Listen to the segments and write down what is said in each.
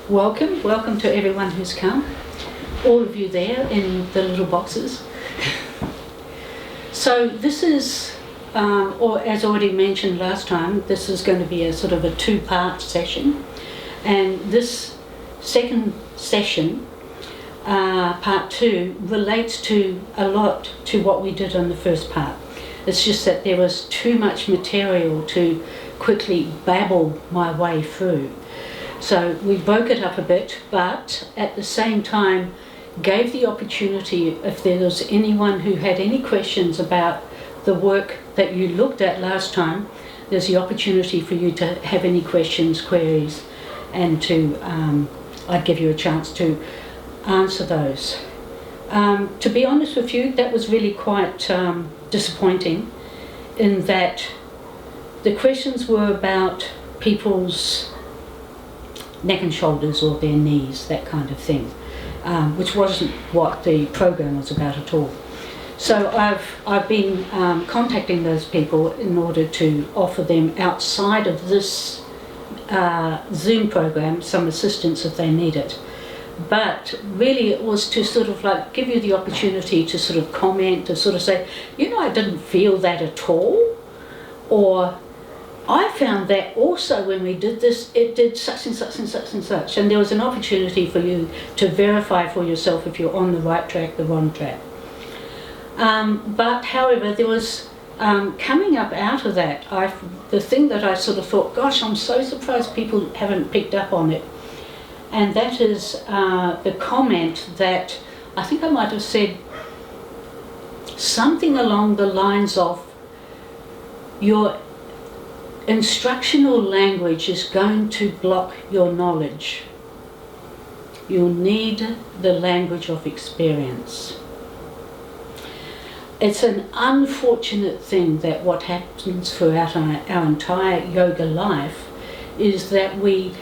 Welcome to everyone who's come, all of you there in the little boxes. So this is, or as already mentioned last time, this is going to be a sort of a two-part session, and this second session, part two, relates to a lot to what we did on the first part. It's just that there was too much material to quickly babble my way through. So we broke it up a bit, but at the same time gave the opportunity, if there was anyone who had any questions about the work that you looked at last time, there's the opportunity for you to have any questions, queries, and to I'd give you a chance to answer those. To be honest with you, that was really quite disappointing, in that the questions were about people's neck and shoulders or their knees, that kind of thing, which wasn't what the program was about at all. So I've been contacting those people in order to offer them, outside of this Zoom program, some assistance if they need it. But really it was to sort of like give you the opportunity to sort of comment, to sort of say, I didn't feel that at all, or I found that also when we did this, it did such and such and such and such. And there was an opportunity for you to verify for yourself if you're on the right track, the wrong track. But however, there was coming up out of that, the thing that I sort of thought, gosh, I'm so surprised people haven't picked up on it. And that is the comment that I think I might have said something along the lines of, your instructional language is going to block your knowledge. You'll need the language of experience. It's an unfortunate thing that what happens throughout our entire yoga life is that we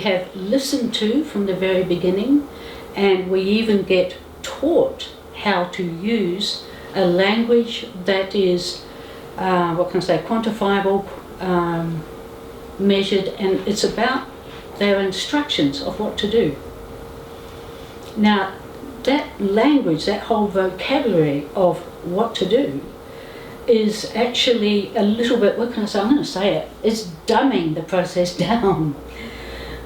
have listened to from the very beginning, and we even get taught how to use a language that is, quantifiable, measured, and it's about their instructions of what to do. Now, that language, that whole vocabulary of what to do, is actually a little bit, I'm going to say it, it's dumbing the process down.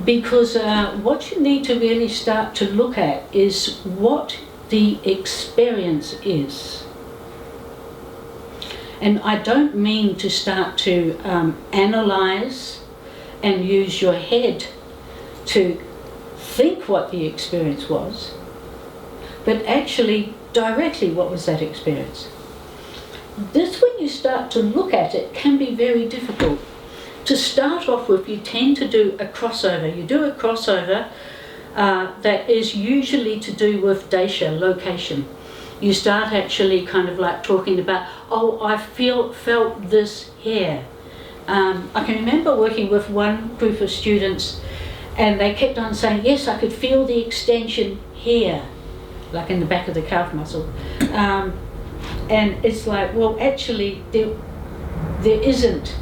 Because what you need to really start to look at is what the experience is. And I don't mean to start to analyze and use your head to think what the experience was, but actually directly what was that experience. This, when you start to look at it, can be very difficult. To start off with, you tend to do a crossover. You do a crossover that is usually to do with desha, location. You start actually kind of like talking about, I felt this here. I can remember working with one group of students, and they kept on saying, yes, I could feel the extension here, like in the back of the calf muscle. And it's like, well, actually, there isn't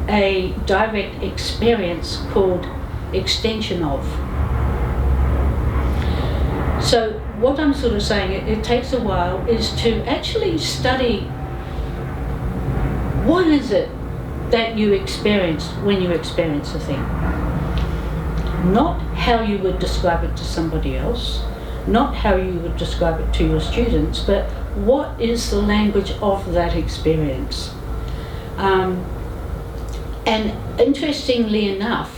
a direct experience called extension of. So what I'm sort of saying, it takes a while, is to actually study what is it that you experience when you experience a thing. Not how you would describe it to somebody else, not how you would describe it to your students, but what is the language of that experience. And interestingly enough,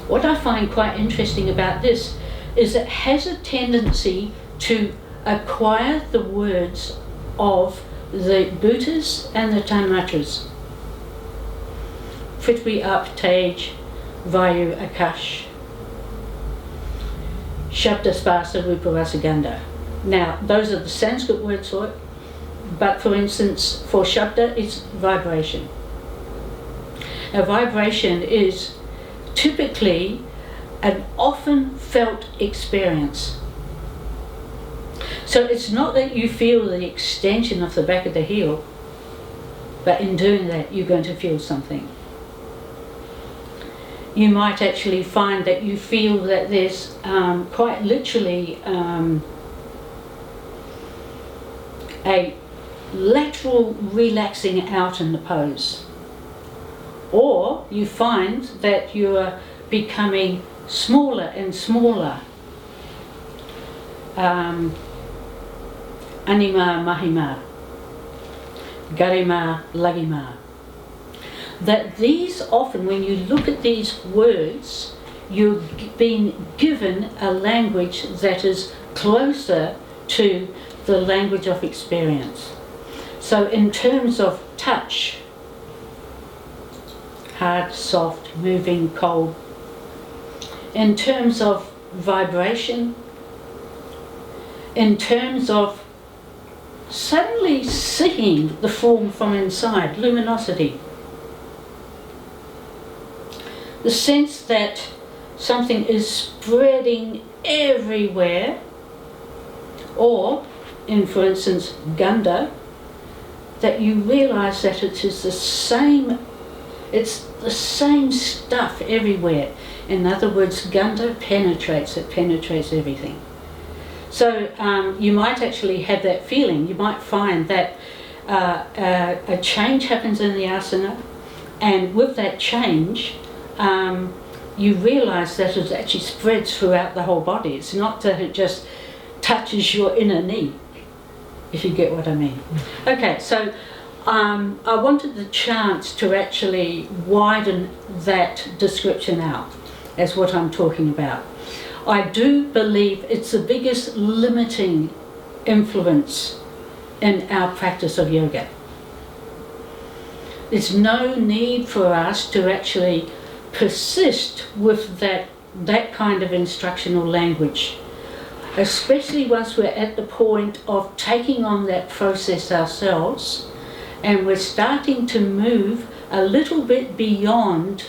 what I find quite interesting about this is it has a tendency to acquire the words of the Buddhas and the Tanmatras. Prithvi, Up, Tej, Vayu, Akash, Shabda, Spasa, Rupa, Rasa, Gandha. Now, those are the Sanskrit words for it, but for instance, for Shabda, it's vibration. Now, vibration is typically an often felt experience. So it's not that you feel the extension of the back of the heel, but in doing that, you're going to feel something. you might actually find that you feel that there's quite literally a lateral relaxing out in the pose. Or you find that you're becoming smaller and smaller. Anima mahima, garima lagima. That these often, when you look at these words, you've been given a language that is closer to the language of experience. So in terms of touch, hard, soft, moving, cold. In terms of vibration, in terms of suddenly seeing the form from inside, luminosity. The sense that something is spreading everywhere, or, in for instance, ganda, that you realise that it is the same stuff everywhere. In other words, ganda penetrates everything. So you might actually have that feeling. You might find that a change happens in the asana, and with that change, you realise that it actually spreads throughout the whole body. It's not that it just touches your inner knee, if you get what I mean. Okay, so I wanted the chance to actually widen that description out as what I'm talking about. I do believe it's the biggest limiting influence in our practice of yoga. There's no need for us to actually persist with that kind of instructional language, especially once we're at the point of taking on that process ourselves and we're starting to move a little bit beyond.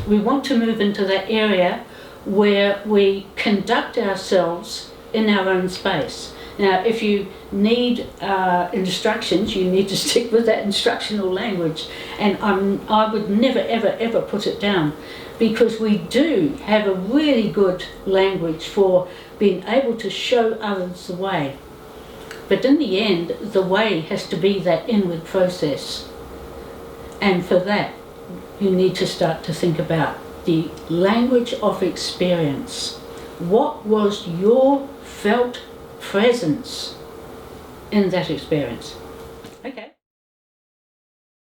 We want to move into that area where we conduct ourselves in our own space. Now, if you need instructions, you need to stick with that instructional language, and I would never, ever put it down, because we do have a really good language for being able to show others the way. But in the end, the way has to be that inward process. And for that, you need to start to think about the language of experience. What was your felt presence in that experience?